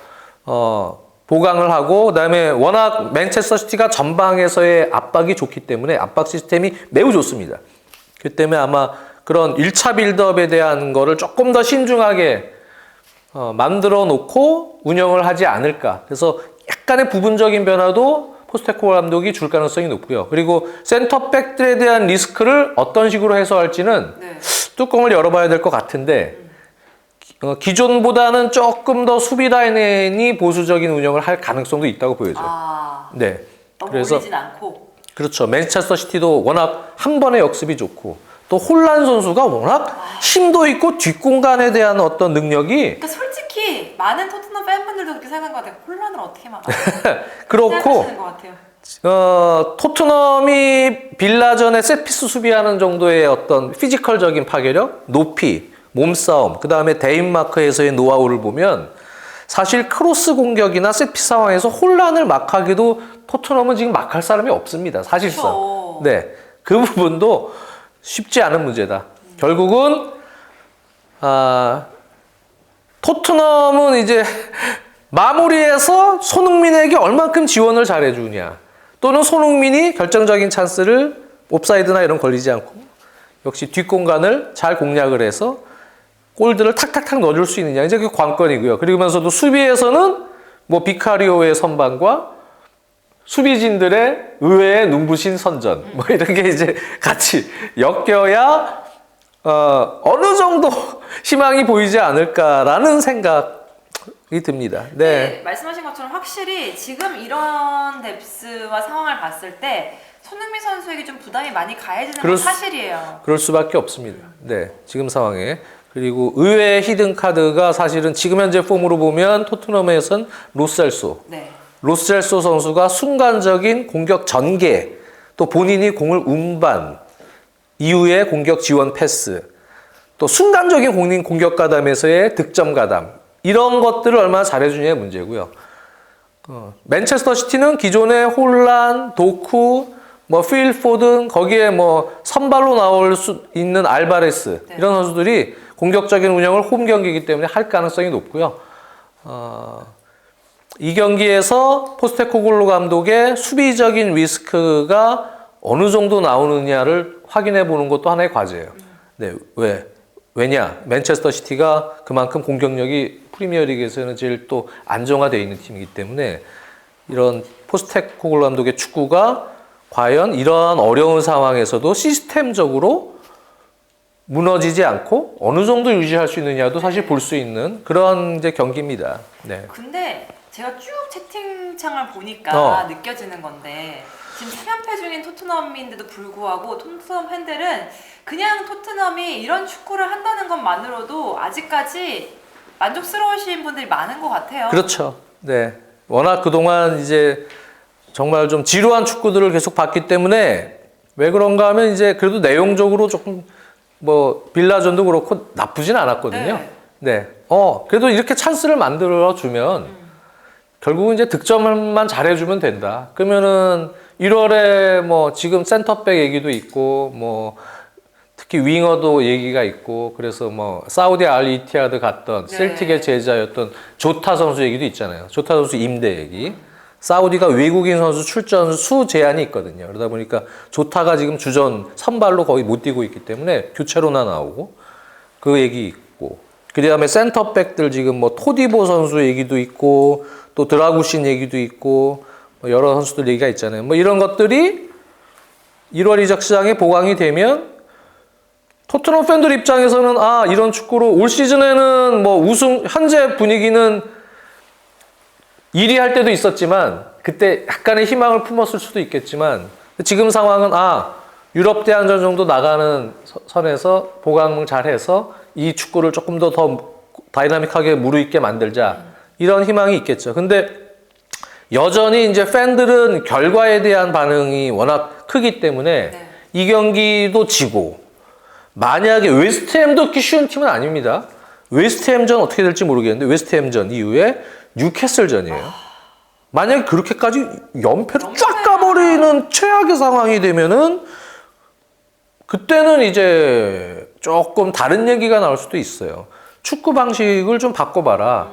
보강을 하고 그다음에 워낙 맨체스터 시티가 전방에서의 압박이 좋기 때문에 압박 시스템이 매우 좋습니다. 그렇기 때문에 아마 그런 1차 빌드업에 대한 거를 조금 더 신중하게 만들어 놓고 운영을 하지 않을까. 그래서 약간의 부분적인 변화도 포스테코글루 감독이 줄 가능성이 높고요. 그리고 센터백들에 대한 리스크를 어떤 식으로 해소할지는 네. 뚜껑을 열어봐야 될 것 같은데 기존보다는 조금 더 수비 라인이 보수적인 운영을 할 가능성도 있다고 보여져요. 네. 너무 그래서 올리진 않고. 그렇죠. 맨체스터 시티도 워낙 한 번의 역습이 좋고 또 홀란 선수가 워낙 힘도 있고 뒷공간에 대한 어떤 능력이 그러니까 솔직히 많은 토트넘 팬분들도 그렇게 생각하는 것 같아요. 혼란을 어떻게 막아? 그렇고 생각하시는 것 같아요. 토트넘이 빌라전에 세트피스 수비하는 정도의 어떤 피지컬적인 파괴력, 높이, 몸싸움, 그 다음에 대인마크에서의 노하우를 보면 사실 크로스 공격이나 세트피스 상황에서 혼란을 막하기도 토트넘은 지금 막할 사람이 없습니다. 사실상. 그렇죠. 네, 그 부분도 쉽지 않은 문제다. 결국은 토트넘은 이제 마무리해서 손흥민에게 얼만큼 지원을 잘해주냐 또는 손흥민이 결정적인 찬스를 옵사이드나 이런 걸리지 않고 역시 뒷공간을 잘 공략을 해서 골들을 탁탁탁 넣어줄 수 있느냐 이제 그 관건이고요. 그러면서도 수비에서는 비카리오의 선방과 수비진들의 의외의 눈부신 선전 이런 게 이제 같이 엮여야 어느 정도 희망이 보이지 않을까라는 생각이 듭니다. 네, 말씀하신 것처럼 확실히 지금 이런 뎁스와 상황을 봤을 때 손흥민 선수에게 좀 부담이 많이 가해지는 건 사실이에요. 그럴 수밖에 없습니다. 네, 지금 상황에. 그리고 의외의 히든 카드가 사실은 지금 현재 폼으로 보면 토트넘에선 로셀소. 네. 로셀소 선수가 순간적인 공격 전개, 또 본인이 공을 운반, 이후에 공격 지원 패스, 또 순간적인 공격 가담에서의 득점 가담, 이런 것들을 얼마나 잘해주냐의 문제고요. 맨체스터 시티는 기존의 홀란, 도쿠, 필 포든, 거기에 선발로 나올 수 있는 알바레스, 네. 이런 선수들이 공격적인 운영을 홈 경기이기 때문에 할 가능성이 높고요. 이 경기에서 포스테코글루 감독의 수비적인 리스크가 어느 정도 나오느냐를 확인해 보는 것도 하나의 과제예요. 네, 왜냐? 맨체스터 시티가 그만큼 공격력이 프리미어리그에서는 제일 또 안정화되어 있는 팀이기 때문에 이런 포스테코글루 감독의 축구가 과연 이러한 어려운 상황에서도 시스템적으로 무너지지 않고 어느 정도 유지할 수 있느냐도 사실 볼 수 있는 그런 이제 경기입니다. 네. 근데 제가 쭉 채팅창을 보니까 느껴지는 건데 지금 3연패 중인 토트넘인데도 불구하고 토트넘 팬들은 그냥 토트넘이 이런 축구를 한다는 것만으로도 아직까지 만족스러우신 분들이 많은 것 같아요. 그렇죠. 네. 워낙 그동안 이제 정말 좀 지루한 축구들을 계속 봤기 때문에 왜 그런가 하면 이제 그래도 내용적으로 조금 뭐 빌라전도 그렇고 나쁘진 않았거든요. 네. 그래도 이렇게 찬스를 만들어 주면 결국은 이제 득점만 잘해주면 된다. 그러면은 1월에 뭐 지금 센터백 얘기도 있고 뭐 특히 윙어도 얘기가 있고 그래서 뭐 사우디 알이티하드 갔던 셀틱의 제자였던 조타 선수 얘기도 있잖아요. 조타 선수 임대 얘기. 사우디가 외국인 선수 출전 수 제한이 있거든요. 그러다 보니까 조타가 지금 주전 선발로 거의 못 뛰고 있기 때문에 교체로나 나오고 그 얘기 있고 그 다음에 센터백들 지금 뭐 토디보 선수 얘기도 있고 또 드라구신 얘기도 있고 뭐 여러 선수들 얘기가 있잖아요. 뭐 이런 것들이 1월 이적 시장에 보강이 되면 토트넘 팬들 입장에서는 이런 축구로 올 시즌에는 뭐 우승 현재 분위기는 1위 할 때도 있었지만 그때 약간의 희망을 품었을 수도 있겠지만 지금 상황은 유럽 대항전 정도 나가는 선에서 보강을 잘해서 이 축구를 조금 더 다이나믹하게 무르익게 만들자 이런 희망이 있겠죠. 근데 여전히 이제 팬들은 결과에 대한 반응이 워낙 크기 때문에 이 경기도 지고 만약에 웨스트햄도 그렇게 쉬운 팀은 아닙니다. 웨스트햄전 어떻게 될지 모르겠는데 웨스트햄전 이후에 뉴캐슬전이에요. 만약에 그렇게까지 연패로 쫙 가버리는 최악의 상황이 되면은 그때는 이제 조금 다른 얘기가 나올 수도 있어요. 축구 방식을 좀 바꿔봐라.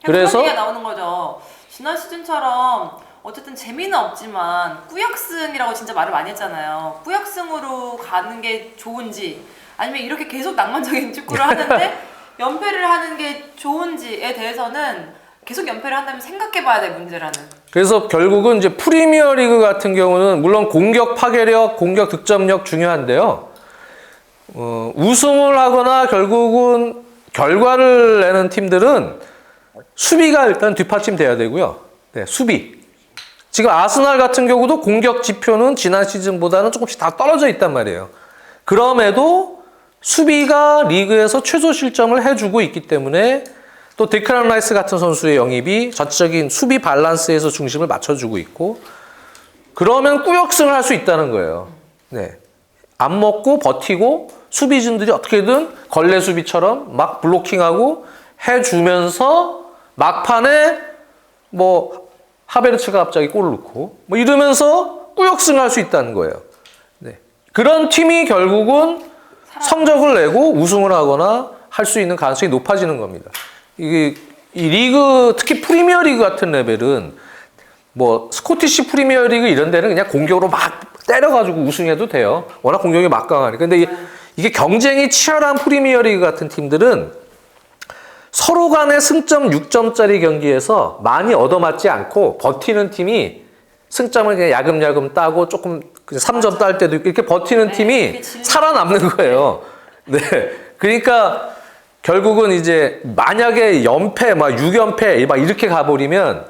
그래서 그런 얘기가 나오는 거죠. 지난 시즌처럼 어쨌든 재미는 없지만 꾸역승이라고 진짜 말을 많이 했잖아요. 꾸역승으로 가는 게 좋은지 아니면 이렇게 계속 낭만적인 축구를 하는데 연패를 하는 게 좋은지에 대해서는 계속 연패를 한다면 생각해봐야 될 문제라는. 그래서 결국은 이제 프리미어리그 같은 경우는 물론 공격 파괴력, 공격 득점력 중요한데요. 우승을 하거나 결국은 결과를 내는 팀들은 수비가 일단 뒷받침돼야 되고요. 네, 수비. 지금 아스날 같은 경우도 공격 지표는 지난 시즌보다는 조금씩 다 떨어져 있단 말이에요. 그럼에도 수비가 리그에서 최소 실점을 해주고 있기 때문에 또 데클란 라이스 같은 선수의 영입이 전체적인 수비 밸런스에서 중심을 맞춰주고 있고 그러면 꾸역승을 할 수 있다는 거예요. 네. 안 먹고 버티고 수비진들이 어떻게든 걸레 수비처럼 막 블로킹하고 해주면서 막판에 뭐 하베르츠가 갑자기 골을 넣고 뭐 이러면서 꾸역승을 할 수 있다는 거예요. 네. 그런 팀이 결국은 성적을 내고 우승을 하거나 할 수 있는 가능성이 높아지는 겁니다. 이 리그 특히 프리미어 리그 같은 레벨은 뭐 스코티시 프리미어 리그 이런 데는 그냥 공격으로 막 때려가지고 우승해도 돼요. 워낙 공격이 막강하니까. 근데 이게 경쟁이 치열한 프리미어 리그 같은 팀들은 서로 간의 승점 6점짜리 경기에서 많이 얻어맞지 않고 버티는 팀이 승점을 그냥 야금야금 따고 조금 3점 딸 때도 있고 이렇게 버티는 팀이 살아남는 거예요. 네. 그러니까 결국은 이제 만약에 연패, 막 6연패 막 이렇게 가버리면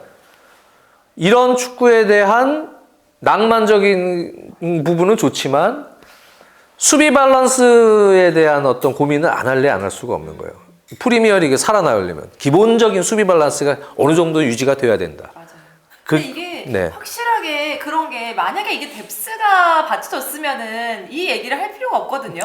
이런 축구에 대한 낭만적인 부분은 좋지만 수비 밸런스에 대한 어떤 고민을 안 할 수가 없는 거예요. 프리미어리그 살아나려면 기본적인 수비 밸런스가 어느 정도 유지가 돼야 된다. 맞아요. 근데 이게 확실하게 그런 게 만약에 이게 뎁스가 받쳐졌으면은 이 얘기를 할 필요가 없거든요.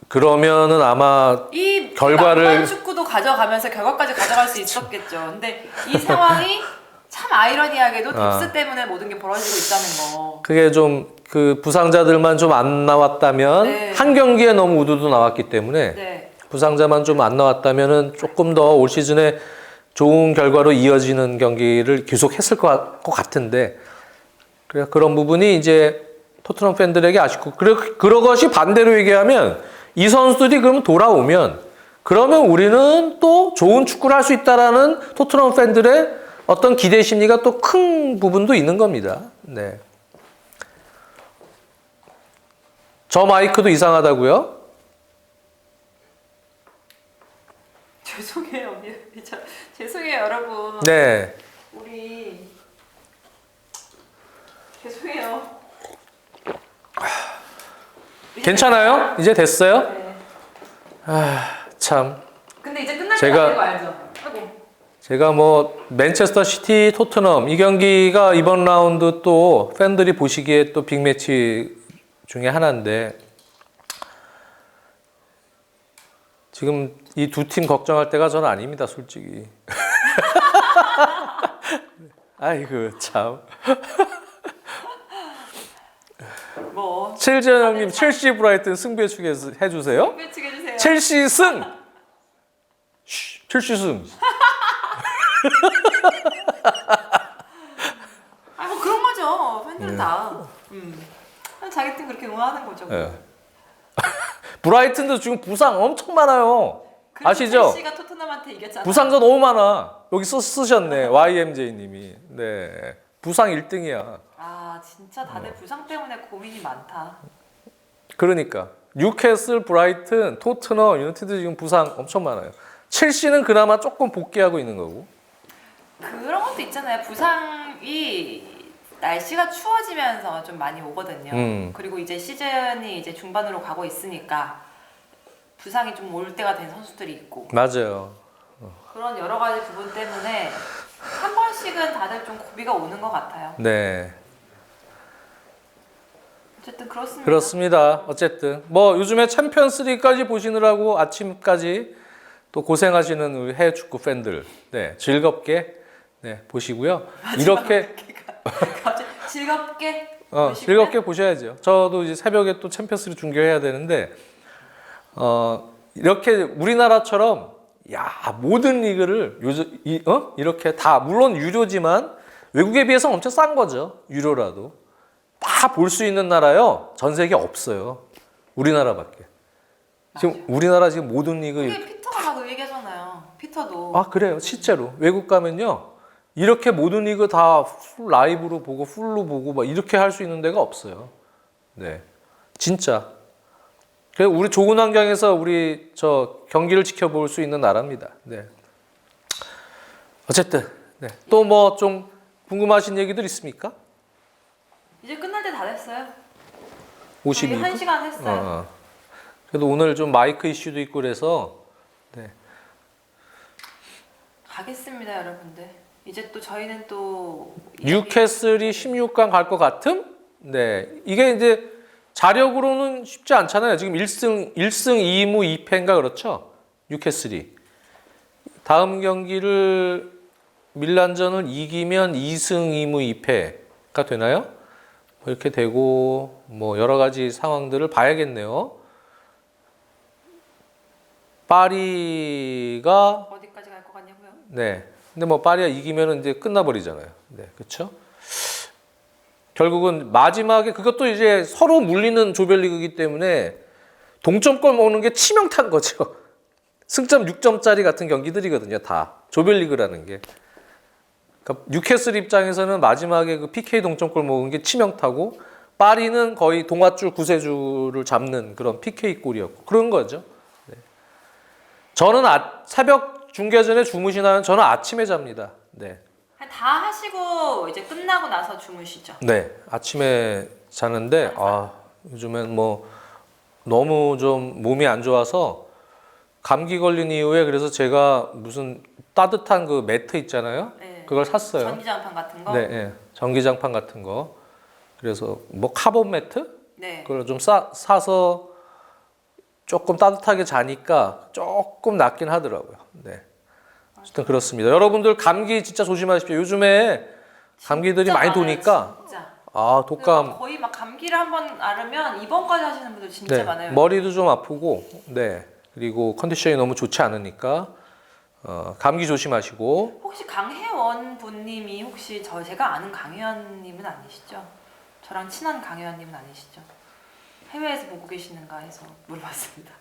그러면은 아마 이 결과를 낭만 축구도 가져가면서 결과까지 가져갈 수 있었겠죠. 근데 이 상황이 참 아이러니하게도 뎁스 때문에 모든 게 벌어지고 있다는 거. 그게 좀 그 부상자들만 좀 안 나왔다면 한 경기에 너무 우두두 나왔기 때문에 부상자만 좀 안 나왔다면은 조금 더 올 시즌에 좋은 결과로 이어지는 경기를 계속 했을 것 같은데 그런 부분이 이제 토트넘 팬들에게 아쉽고 그런 것이 반대로 얘기하면 이 선수들이 그러면 돌아오면 그러면 우리는 또 좋은 축구를 할 수 있다라는 토트넘 팬들의 어떤 기대 심리가 또 큰 부분도 있는 겁니다. 네. 저 마이크도 이상하다고요? 죄송해요. 죄송해요, 여러분. 네. 우리 죄송해요. 괜찮아요? 이제 됐어요? 네. 참. 근데 이제 끝날 제가- 때 되는 거 알죠? 아이고. 제가 뭐 맨체스터 시티 토트넘 이 경기가 이번 라운드 또 팬들이 보시기에 또 빅매치 중에 하나인데 지금 이 두 팀 걱정할 때가 저는 아닙니다, 솔직히. 아이고 참. 뭐 칠지연 형님 첼시 브라이튼 승부 예측해 주세요. 매치 해주세요. 첼시 승. 쉬, 첼시 승. 아, 뭐 그런 거죠. 팬들은 다. 자기 팀 그렇게 응원하는 거죠. 예. 브라이튼도 지금 부상 엄청 많아요. 그래서 아시죠? 첼시가 토트넘한테 이겼잖아. 부상자 너무 많아. 여기 쓰셨네. YMJ님이. 네. 부상 1등이야. 아, 진짜 다들 부상 때문에 고민이 많다. 그러니까 뉴캐슬, 브라이튼, 토트넘, 유나이티드 지금 부상 엄청 많아요. 첼시는 그나마 조금 복귀하고 있는 거고. 그런 것도 있잖아요. 부상이 날씨가 추워지면서 좀 많이 오거든요. 그리고 이제 시즌이 이제 중반으로 가고 있으니까 부상이 좀 올 때가 된 선수들이 있고 맞아요. 그런 여러 가지 부분 때문에 한 번씩은 다들 좀 고비가 오는 것 같아요. 네. 어쨌든 그렇습니다. 그렇습니다. 어쨌든 뭐 요즘에 챔피언스리그까지 보시느라고 아침까지 또 고생하시는 우리 해외 축구 팬들, 네 즐겁게 네 보시고요. 이렇게 갑자기 즐겁게 보시고요. 즐겁게 보셔야죠. 저도 이제 새벽에 또 챔피언스리그 중계해야 되는데 이렇게 우리나라처럼 모든 리그를 이렇게 다 물론 유료지만 외국에 비해서 엄청 싼 거죠. 유료라도 다 볼 수 있는 나라요. 전 세계 없어요. 우리나라밖에. 지금 우리나라 지금 모든 리그 그게 피터가 다 그 얘기하잖아요. 피터도 그래요. 실제로 외국 가면요. 이렇게 모든 리그 다 라이브로 보고 풀로 보고 막 이렇게 할 수 있는 데가 없어요. 네. 진짜. 그래서 우리 좋은 환경에서 우리 저 경기를 지켜볼 수 있는 나라입니다. 네. 어쨌든 네. 또 뭐 좀 궁금하신 얘기들 있습니까? 이제 끝날 때 다 됐어요. 52분. 1시간 했어요. 그래도 오늘 좀 마이크 이슈도 있고 그래서 네. 가겠습니다, 여러분들. 이제 또 저희는 또 뉴캐슬이 16강 갈 것 같음? 네. 이게 이제 자력으로는 쉽지 않잖아요. 지금 1승 2무 2패인가 그렇죠? 뉴캐슬이. 다음 경기를 밀란전을 이기면 2승 2무 2패가 되나요? 이렇게 되고 뭐 여러 가지 상황들을 봐야겠네요. 파리가 어디까지 갈 것 같냐고요? 네. 근데 뭐 파리가 이기면은 이제 끝나버리잖아요. 네, 그렇죠? 결국은 마지막에 그것도 이제 서로 물리는 조별리그이기 때문에 동점골 먹는 게 치명타인 거죠. 승점 6점짜리 같은 경기들이거든요. 다 조별리그라는 게. 그러니까 뉴캐슬 입장에서는 마지막에 그 PK 동점골 먹은 게 치명타고 파리는 거의 동아줄 구세주를 잡는 그런 PK 골이었고 그런 거죠. 네. 저는 새벽 중계 전에 주무시나요? 저는 아침에 잡니다. 네. 다 하시고 이제 끝나고 나서 주무시죠. 네, 아침에 자는데 요즘엔 뭐 너무 좀 몸이 안 좋아서 감기 걸린 이후에 그래서 제가 무슨 따뜻한 그 매트 있잖아요. 네. 그걸 샀어요. 전기장판 같은 거. 네, 네, 전기장판 같은 거. 그래서 뭐 카본 매트? 네. 그걸 좀 사서 조금 따뜻하게 자니까 조금 낫긴 하더라고요. 네. 어쨌든 그렇습니다. 여러분들 감기 진짜 조심하십시오. 요즘에 감기들이 진짜 많이 많아요, 도니까 진짜. 독감 거의 막 감기를 한번 앓으면 입원까지 하시는 분들 진짜 네, 많아요. 머리도 좀 아프고 네. 그리고 컨디션이 너무 좋지 않으니까 감기 조심하시고. 혹시 강혜원 분님이 혹시 제가 아는 강혜원님은 아니시죠? 저랑 친한 강혜원님은 아니시죠? 해외에서 보고 계시는가 해서 물어봤습니다.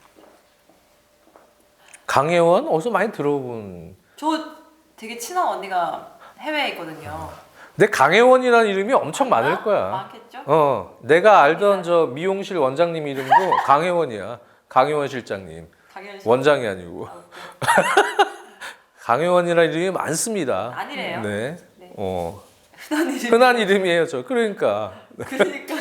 강혜원 어디서 많이 들어본. 저 되게 친한 언니가 해외에 있거든요. 근데 강혜원이라는 이름이 엄청 많을 거야. 많겠죠? 내가 알던 저 미용실 원장님 이름도 강혜원이야. 강혜원 실장님. 강혜원 씨. 원장이 아니고. 강혜원이라는 이름이 많습니다. 아니래요? 네. 네. 흔한 흔한 이름이에요, 저. 그러니까. 그러니까.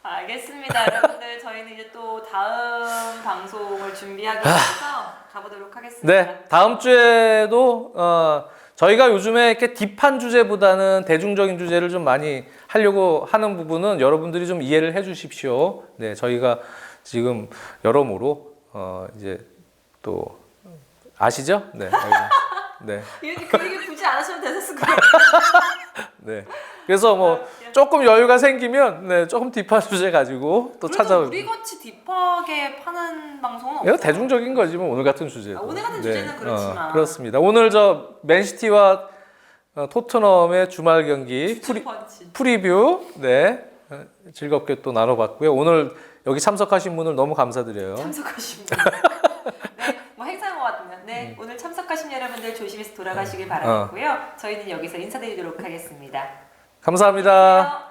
알겠습니다, 여러분들. 저희는 이제 또 다음 방송을 준비하기 위해서 가보도록 하겠습니다. 네, 다음 주에도 저희가 요즘에 이렇게 딥한 주제보다는 대중적인 주제를 좀 많이 하려고 하는 부분은 여러분들이 좀 이해를 해주십시오. 네, 저희가 지금 여러모로 이제 또 아시죠? 네, 네, 이렇게 그 얘기 굳이 안 하셔도 되셨을 거예요. 네. 그래서 뭐 조금 여유가 생기면 네, 조금 딥한 주제 가지고 또 찾아올. 우리 같이 딥하게 파는 방송은 이거 없어요. 대중적인 거지 뭐 오늘 같은 주제. 오늘 같은 주제는 그렇지만. 그렇습니다. 오늘 저 맨시티와 토트넘의 주말 경기 프리뷰 네 즐겁게 또 나눠봤고요. 오늘 여기 참석하신 분들 너무 감사드려요. 참석하신 분. 네, 뭐 행사인 것 같으면 네 오늘 참석하신 여러분들 조심해서 돌아가시길 바라겠고요. 저희는 여기서 인사드리도록 하겠습니다. 감사합니다. 안녕하세요.